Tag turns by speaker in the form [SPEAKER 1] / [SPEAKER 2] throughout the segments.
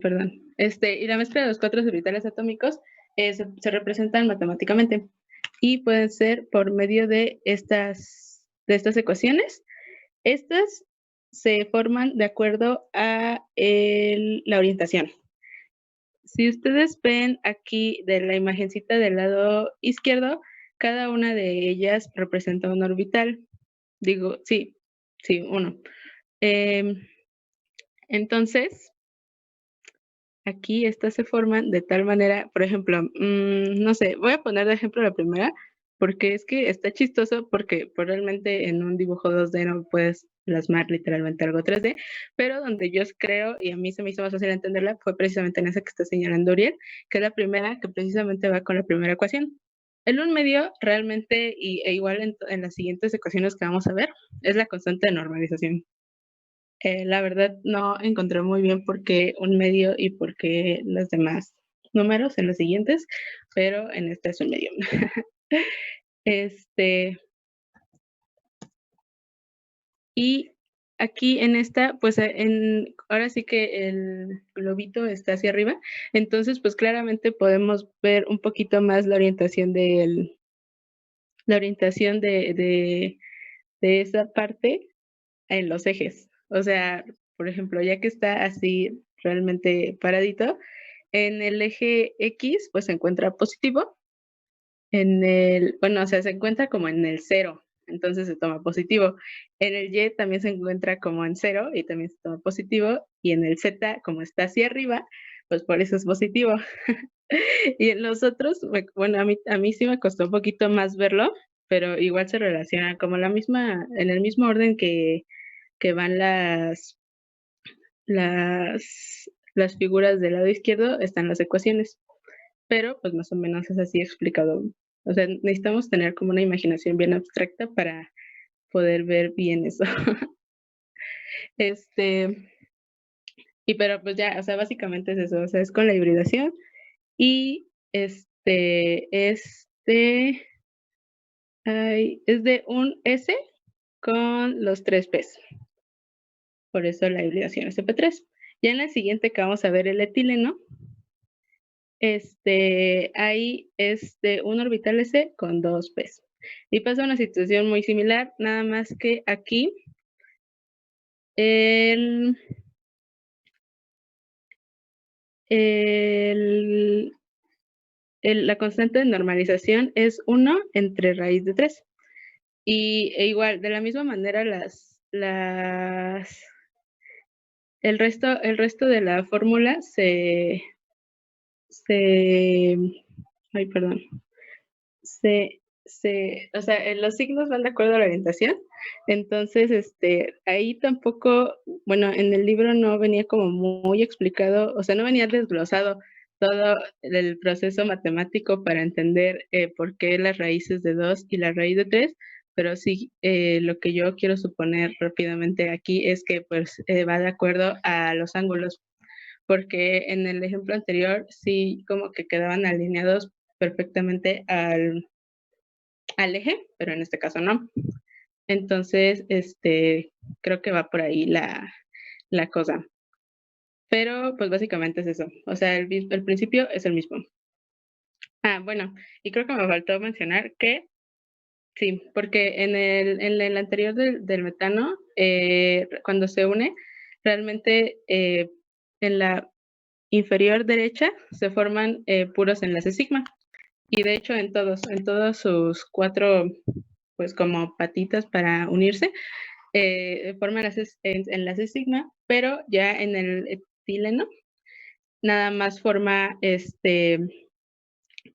[SPEAKER 1] perdón. Y la mezcla de los 4 orbitales atómicos se representan matemáticamente y pueden ser por medio de estas ecuaciones. Estas se forman de acuerdo a la orientación. Si ustedes ven aquí de la imagencita del lado izquierdo, cada una de ellas representa un orbital. Digo, sí, sí, uno. Entonces, aquí estas se forman de tal manera, por ejemplo, no sé, voy a poner de ejemplo la primera, porque es que está chistoso, porque pues, realmente en un dibujo 2D no puedes plasmar literalmente algo 3D, pero donde yo creo, y a mí se me hizo más fácil entenderla, fue precisamente en esa que está señalando Uriel, que es la primera, que precisamente va con la primera ecuación. El 1 medio realmente, e igual en las siguientes ecuaciones que vamos a ver, es la constante de normalización. La verdad no encontré muy bien por qué 1 medio y por qué los demás números en los siguientes, pero en este es 1 medio. Este, y aquí en esta, pues ahora sí que el globito está hacia arriba, entonces pues claramente podemos ver un poquito más la orientación de esa parte en los ejes. O sea, por ejemplo, ya que está así realmente paradito, en el eje X, pues se encuentra positivo. Bueno, o sea, se encuentra como en el 0, entonces se toma positivo. En el Y también se encuentra como en 0 y también se toma positivo. Y en el Z, como está hacia arriba, pues por eso es positivo. Y en los otros, bueno, a mí sí me costó un poquito más verlo, pero igual se relaciona como en el mismo orden que van las figuras del lado izquierdo, están las ecuaciones, pero pues más o menos es así explicado. O sea, necesitamos tener como una imaginación bien abstracta para poder ver bien eso. Este, pero pues ya, o sea, básicamente es eso, o sea, es con la hibridación y es de un S con los 3 P's. Por eso la hibridación SP3. Ya en la siguiente que vamos a ver el etileno, hay un orbital S con 2 P's. Y pasa una situación muy similar, nada más que aquí el, el, la constante de normalización es 1 entre raíz de 3. E igual, de la misma manera, el resto de la fórmula se, ay, perdón, o sea, los signos van de acuerdo a la orientación. Entonces, ahí tampoco, bueno, en el libro no venía como muy explicado, o sea, no venía desglosado todo el proceso matemático para entender por qué las raíces de 2 y la raíz de 3, pero sí, lo que yo quiero suponer rápidamente aquí es que pues va de acuerdo a los ángulos, porque en el ejemplo anterior sí como que quedaban alineados perfectamente al eje, pero en este caso no. Entonces, creo que va por ahí la cosa. Pero, pues, básicamente es eso. O sea, el principio es el mismo. Bueno, y creo que me faltó mencionar que sí, porque en el anterior del metano, cuando se une, realmente, en la inferior derecha se forman, puros enlaces sigma. Y de hecho en todos sus 4, pues, como patitas para unirse, forma enlaces sigma, pero ya en el etileno nada más forma 3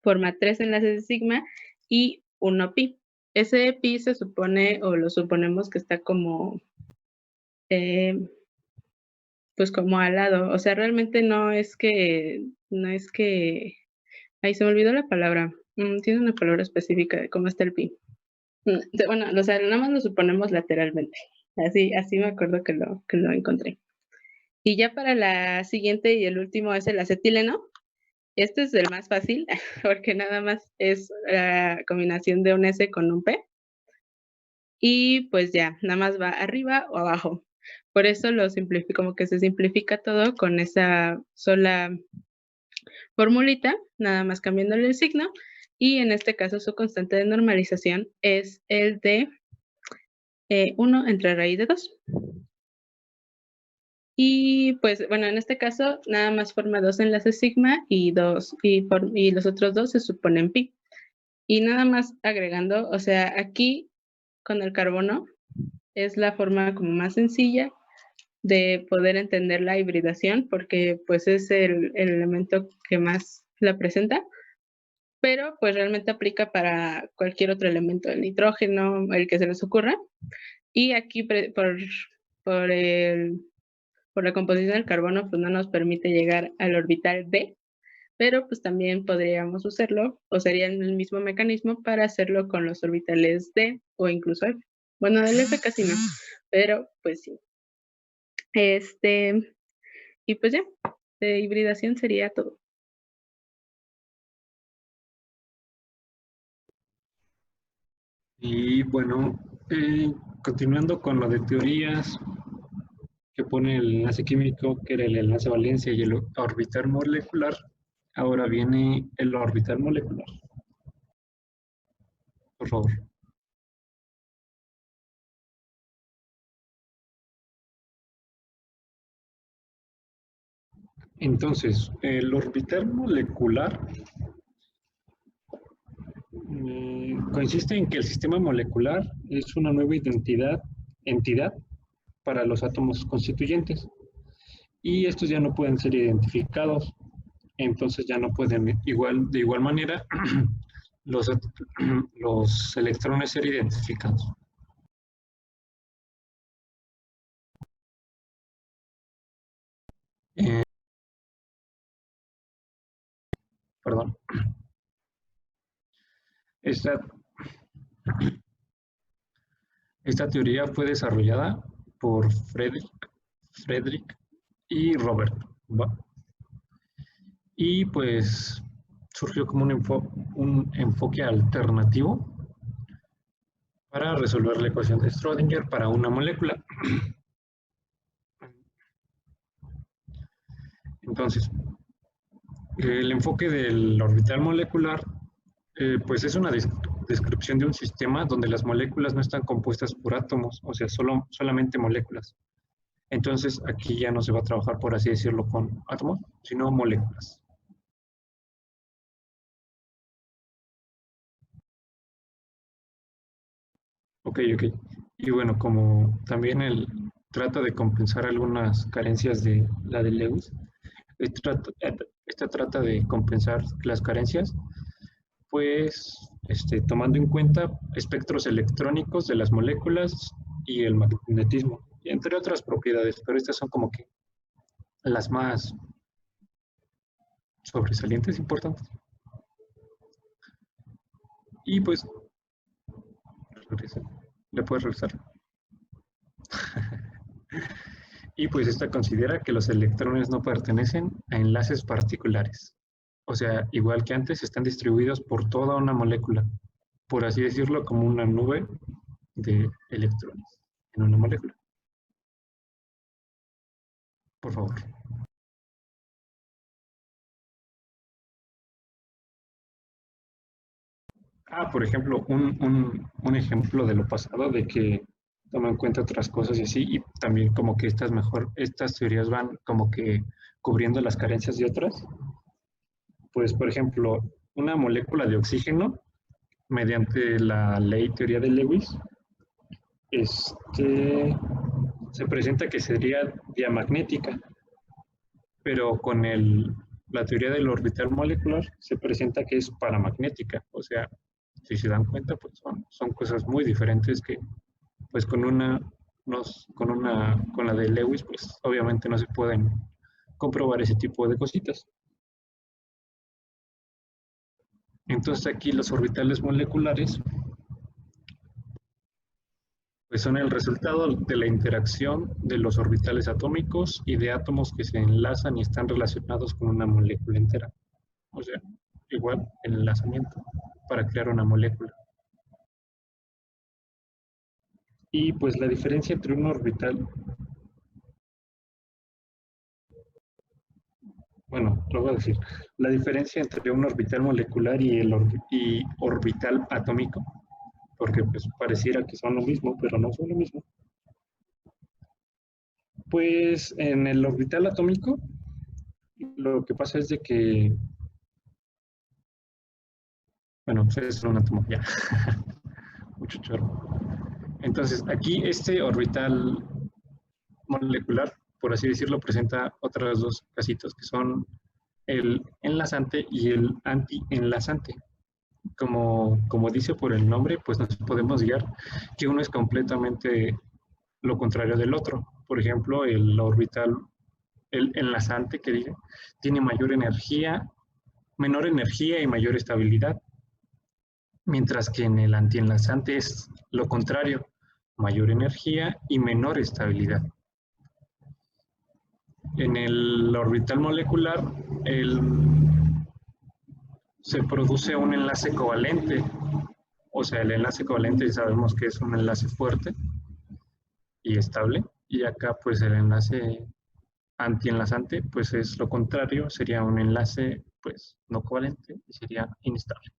[SPEAKER 1] enlaces de sigma y 1 pi. Ese pi se supone o lo suponemos que está como, eh, pues como al lado. O sea, realmente no es que, ay, se me olvidó la palabra. Tiene una palabra específica de cómo está el pi. Bueno, o sea, nada más lo suponemos lateralmente. Así me acuerdo que lo encontré. Y ya para la siguiente y el último es el acetileno. Este es el más fácil porque nada más es la combinación de un S con un P y pues ya, nada más va arriba o abajo. Por eso lo simplifico, como que se simplifica todo con esa sola formulita, nada más cambiándole el signo, y en este caso su constante de normalización es el de 1 entre raíz de 2. Y pues bueno, en este caso nada más forma 2 enlaces sigma y los otros 2 se suponen pi. Y nada más agregando, o sea, aquí con el carbono es la forma como más sencilla de poder entender la hibridación, porque pues es el elemento que más la presenta, pero pues realmente aplica para cualquier otro elemento, el nitrógeno, el que se les ocurra. Y aquí por, el, por la composición del carbono, pues no nos permite llegar al orbital D, pero pues también podríamos usarlo, o sería el mismo mecanismo para hacerlo con los orbitales D o incluso F. Bueno, del F casi no, pero pues sí. Y pues ya, de hibridación sería todo.
[SPEAKER 2] Y bueno, continuando con lo de teorías que pone el enlace químico, que era el enlace valencia y el orbital molecular, ahora viene el orbital molecular. Por favor. Entonces, el orbital molecular consiste en que el sistema molecular es una nueva entidad para los átomos constituyentes y estos ya no pueden ser identificados, entonces ya no pueden de igual manera los, los electrones ser identificados. Eh, perdón. Esta, esta teoría fue desarrollada por Frederick y Robert. ¿Va? Y pues surgió como un enfoque alternativo para resolver la ecuación de Schrödinger para una molécula. Entonces, el enfoque del orbital molecular pues es una descripción de un sistema donde las moléculas no están compuestas por átomos, o sea, solamente moléculas. Entonces, aquí ya no se va a trabajar, por así decirlo, con átomos, sino moléculas. Ok, ok. Y bueno, como también trata de compensar algunas carencias de la de Lewis, esta trata de compensar las carencias, pues tomando en cuenta espectros electrónicos de las moléculas y el magnetismo, entre otras propiedades, pero estas son como que las más sobresalientes, importantes. Y pues, le puedes regresar. Y pues esta considera que los electrones no pertenecen a enlaces particulares. O sea, igual que antes, están distribuidos por toda una molécula, por así decirlo, como una nube de electrones en una molécula. Por favor. Por ejemplo, un ejemplo de lo pasado, de que toma en cuenta otras cosas y así, y también como que estas teorías van como que cubriendo las carencias de otras. Pues, por ejemplo, una molécula de oxígeno, mediante la ley teoría de Lewis, se presenta que sería diamagnética, pero con la teoría del orbital molecular se presenta que es paramagnética. O sea, si se dan cuenta, pues son cosas muy diferentes que, pues con la de Lewis, pues obviamente no se pueden comprobar ese tipo de cositas. Entonces aquí los orbitales moleculares pues son el resultado de la interacción de los orbitales atómicos y de átomos que se enlazan y están relacionados con una molécula entera. O sea, igual el enlazamiento para crear una molécula. Y pues la diferencia entre un orbital bueno, lo voy a decir, la diferencia entre un orbital molecular y orbital atómico, porque pues pareciera que son lo mismo, pero no son lo mismo. Pues en el orbital atómico, lo que pasa es de que, bueno, pues es un átomo, ya, mucho chorro. Entonces, aquí este orbital molecular, por así decirlo, presenta otras dos casitas que son el enlazante y el antienlazante. Como dice por el nombre, pues nos podemos guiar que uno es completamente lo contrario del otro. Por ejemplo, el orbital, el enlazante que diga, tiene mayor energía, menor energía y mayor estabilidad, mientras que en el antienlazante es lo contrario, mayor energía y menor estabilidad. En el orbital molecular se produce un enlace covalente, o sea, el enlace covalente sabemos que es un enlace fuerte y estable, y acá pues el enlace antienlazante pues es lo contrario, sería un enlace pues no covalente y sería inestable.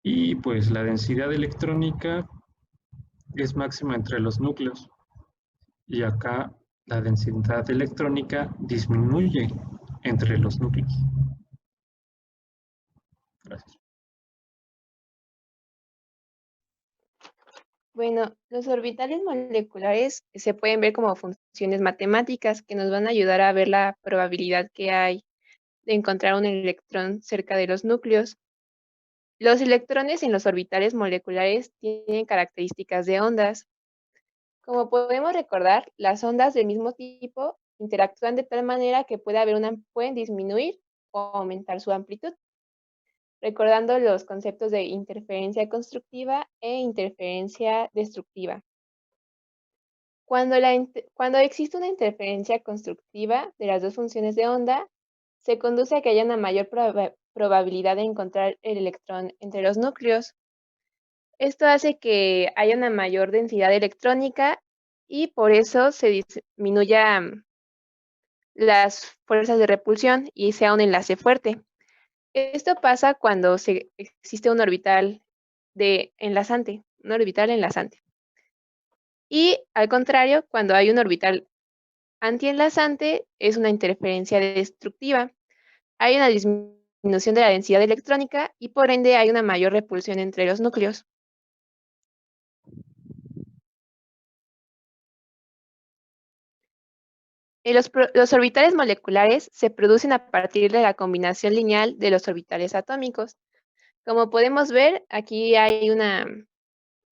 [SPEAKER 2] Y pues la densidad electrónica es máxima entre los núcleos y acá la densidad electrónica disminuye entre los núcleos. Gracias.
[SPEAKER 3] Bueno, los orbitales moleculares se pueden ver como funciones matemáticas que nos van a ayudar a ver la probabilidad que hay de encontrar un electrón cerca de los núcleos. Los electrones en los orbitales moleculares tienen características de ondas. Como podemos recordar, las ondas del mismo tipo interactúan de tal manera que pueden disminuir o aumentar su amplitud, recordando los conceptos de interferencia constructiva e interferencia destructiva. Cuando existe una interferencia constructiva de las dos funciones de onda, se conduce a que haya una mayor probabilidad de encontrar el electrón entre los núcleos. Esto hace que haya una mayor densidad electrónica y por eso se disminuya las fuerzas de repulsión y sea un enlace fuerte. Esto pasa cuando existe un orbital un orbital enlazante. Y al contrario, cuando hay un orbital antienlazante, es una interferencia destructiva. Hay una disminución de la densidad electrónica y por ende hay una mayor repulsión entre los núcleos. Los orbitales moleculares se producen a partir de la combinación lineal de los orbitales atómicos. Como podemos ver, aquí hay una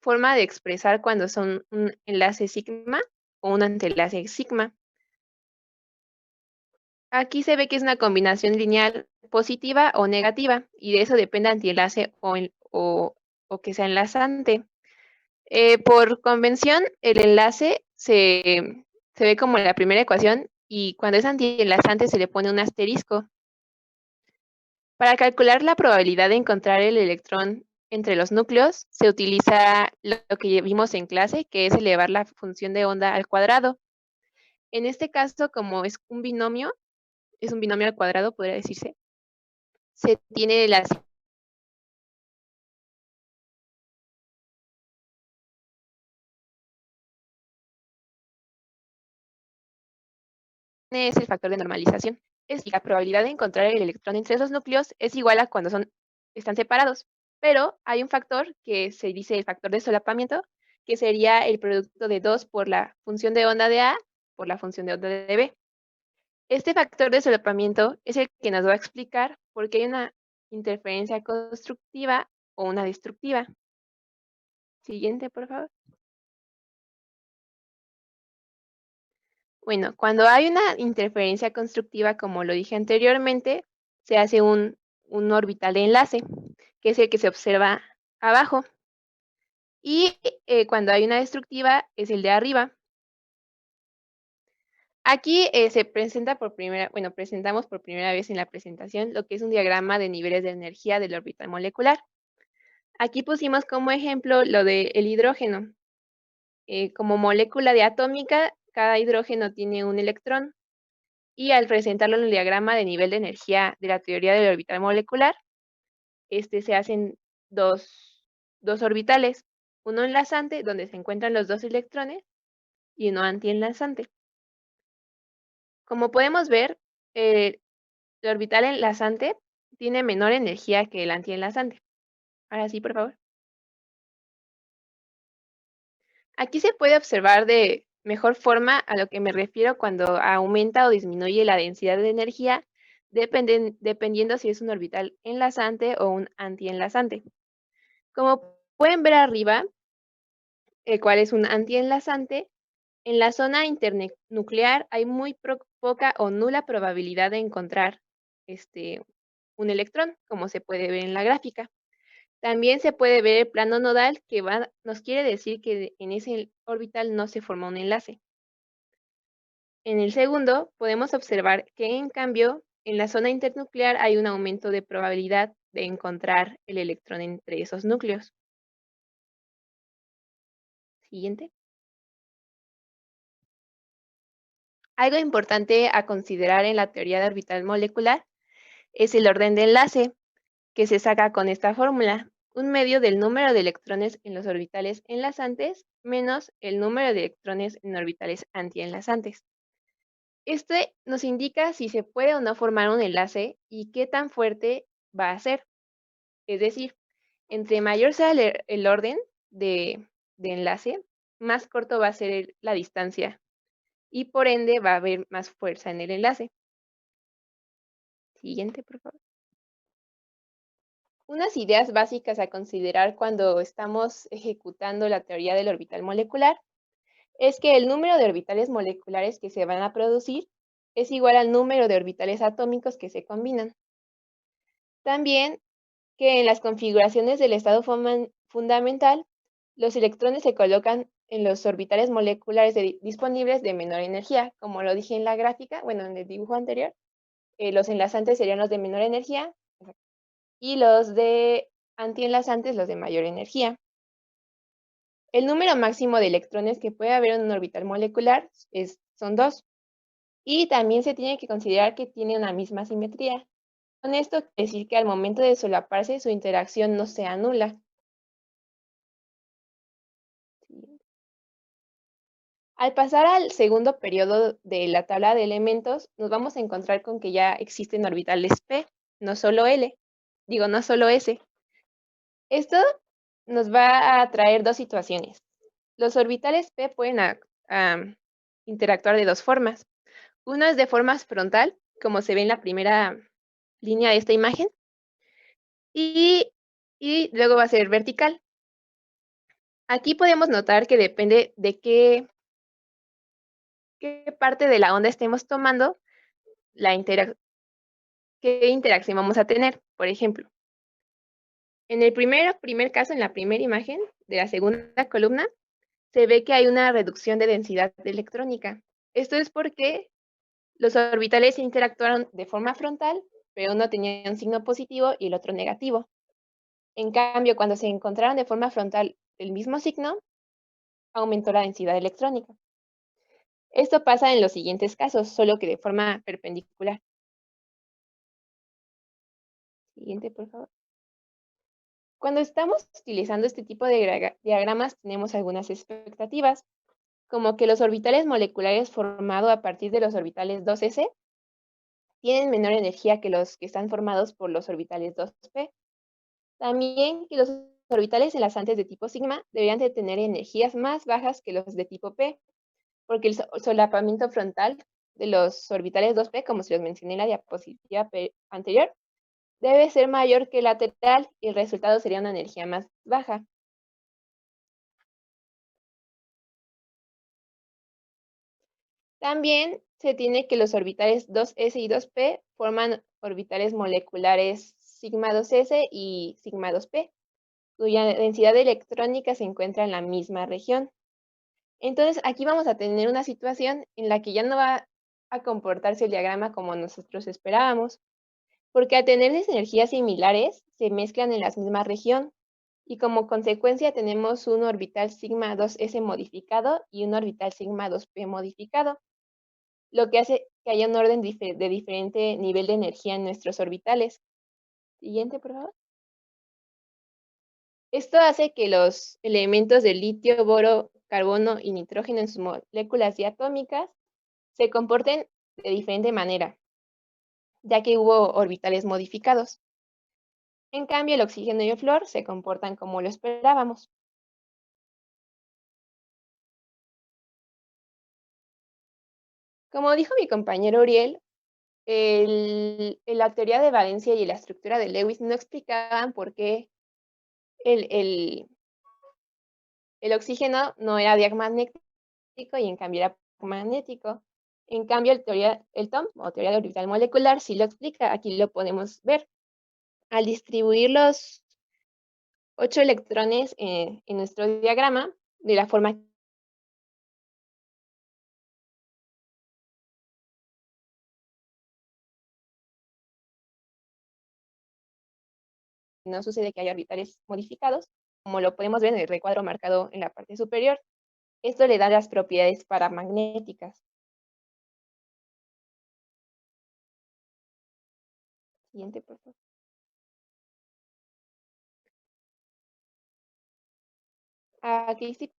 [SPEAKER 3] forma de expresar cuando son un enlace sigma o un antienlace sigma. Aquí se ve que es una combinación lineal positiva o negativa, y de eso depende antienlace o que sea enlazante. Por convención, el enlace se ve como la primera ecuación, y cuando es antienlazante se le pone un asterisco. Para calcular la probabilidad de encontrar el electrón entre los núcleos, se utiliza lo que vimos en clase, que es elevar la función de onda al cuadrado. En este caso, como es un binomio al cuadrado, podría decirse, se tiene es el factor de normalización. Es la probabilidad de encontrar el electrón entre esos núcleos es igual a cuando están separados. Pero hay un factor que se dice el factor de solapamiento, que sería el producto de 2 por la función de onda de A por la función de onda de B. Este factor de solapamiento es el que nos va a explicar por qué hay una interferencia constructiva o una destructiva. Siguiente, por favor. Bueno, cuando hay una interferencia constructiva, como lo dije anteriormente, se hace un orbital de enlace, que es el que se observa abajo. Y cuando hay una destructiva, es el de arriba. Aquí presentamos por primera vez en la presentación lo que es un diagrama de niveles de energía del orbital molecular. Aquí pusimos como ejemplo lo del hidrógeno. Como molécula diatómica, cada hidrógeno tiene un electrón. Y al presentarlo en el diagrama de nivel de energía de la teoría del orbital molecular, se hacen dos orbitales, uno enlazante donde se encuentran los dos electrones y uno antienlazante. Como podemos ver, el orbital enlazante tiene menor energía que el antienlazante. Ahora sí, por favor. Aquí se puede observar de mejor forma a lo que me refiero cuando aumenta o disminuye la densidad de energía dependiendo si es un orbital enlazante o un antienlazante. Como pueden ver arriba, el cual es un antienlazante, en la zona internuclear hay muy poca o nula probabilidad de encontrar un electrón, como se puede ver en la gráfica. También se puede ver el plano nodal, que nos quiere decir que en ese orbital no se forma un enlace. En el segundo, podemos observar que en cambio, en la zona internuclear hay un aumento de probabilidad de encontrar el electrón entre esos núcleos. Siguiente. Algo importante a considerar en la teoría de orbital molecular es el orden de enlace, que se saca con esta fórmula, un medio del número de electrones en los orbitales enlazantes menos el número de electrones en orbitales antienlazantes. Este nos indica si se puede o no formar un enlace y qué tan fuerte va a ser. Es decir, entre mayor sea el orden de enlace, más corto va a ser la distancia y por ende va a haber más fuerza en el enlace. Siguiente, por favor. Unas ideas básicas a considerar cuando estamos ejecutando la teoría del orbital molecular es que el número de orbitales moleculares que se van a producir es igual al número de orbitales atómicos que se combinan. También que en las configuraciones del estado fundamental, los electrones se colocan en los orbitales moleculares disponibles de menor energía. Como lo dije en la gráfica, bueno, en el dibujo anterior, los enlazantes serían los de menor energía y los de antienlazantes los de mayor energía. El número máximo de electrones que puede haber en un orbital molecular son 2. Y también se tiene que considerar que tiene una misma simetría. Con esto quiere decir que al momento de solaparse su interacción no sea nula. Al pasar al segundo periodo de la tabla de elementos, nos vamos a encontrar con que ya existen orbitales p, no solo no solo s. Esto nos va a traer dos situaciones. Los orbitales p pueden interactuar de dos formas. Uno es de forma frontal, como se ve en la primera línea de esta imagen, y luego va a ser vertical. Aquí podemos notar que depende de qué parte de la onda estemos tomando, qué interacción vamos a tener. Por ejemplo, en el primer caso, en la primera imagen de la segunda columna, se ve que hay una reducción de densidad electrónica. Esto es porque los orbitales interactuaron de forma frontal, pero uno tenía un signo positivo y el otro negativo. En cambio, cuando se encontraron de forma frontal el mismo signo, aumentó la densidad electrónica. Esto pasa en los siguientes casos, solo que de forma perpendicular. Siguiente, por favor. Cuando estamos utilizando este tipo de diagramas, tenemos algunas expectativas, como que los orbitales moleculares formados a partir de los orbitales 2s tienen menor energía que los que están formados por los orbitales 2p. También que los orbitales enlazantes de tipo sigma deberían de tener energías más bajas que los de tipo p, porque el solapamiento frontal de los orbitales 2p, como se los mencioné en la diapositiva anterior, debe ser mayor que el lateral y el resultado sería una energía más baja. También se tiene que los orbitales 2s y 2p forman orbitales moleculares sigma 2s y sigma 2p, cuya densidad electrónica se encuentra en la misma región. Entonces, aquí vamos a tener una situación en la que ya no va a comportarse el diagrama como nosotros esperábamos, porque al tener energías similares, se mezclan en la misma región, y como consecuencia tenemos un orbital sigma 2s modificado y un orbital sigma 2p modificado. lo que hace que haya un orden de diferente nivel de energía en nuestros orbitales. Siguiente, por favor. Esto hace que los elementos de litio, boro, carbono y nitrógeno en sus moléculas diatómicas se comporten de diferente manera, ya que hubo orbitales modificados. En cambio, el oxígeno y el flúor se comportan como lo esperábamos. Como dijo mi compañero Uriel, la teoría de valencia y la estructura de Lewis no explicaban por qué el oxígeno no era diamagnético y en cambio era magnético. En cambio, el TOM, o teoría de orbital molecular, sí lo explica. Aquí lo podemos ver. Al distribuir los 8 electrones en nuestro diagrama, de la forma que no sucede que haya orbitales modificados, como lo podemos ver en el recuadro marcado en la parte superior. Esto le da las propiedades paramagnéticas. Siguiente, por favor. Aquí sí.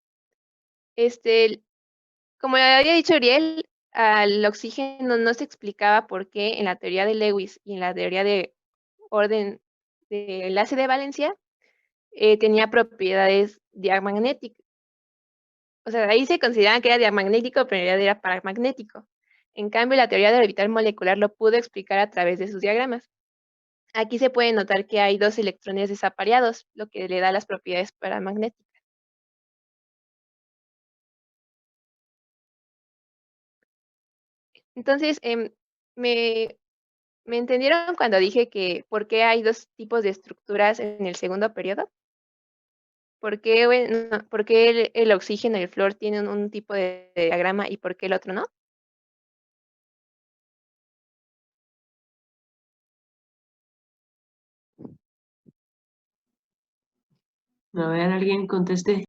[SPEAKER 3] Como había dicho Uriel, al oxígeno no se explicaba por qué en la teoría de Lewis y en la teoría de orden de enlace de valencia tenía propiedades diamagnéticas. O sea, ahí se consideraba que era diamagnético, pero en realidad era paramagnético. En cambio, la teoría del orbital molecular lo pudo explicar a través de sus diagramas. Aquí se puede notar que hay 2 electrones desapareados, lo que le da las propiedades paramagnéticas. Entonces, me, ¿me entendieron cuando dije que por qué hay 2 tipos de estructuras en el segundo periodo? ¿Por qué el oxígeno y el flúor tienen un tipo de diagrama y por qué el otro no?
[SPEAKER 4] A ver, alguien conteste.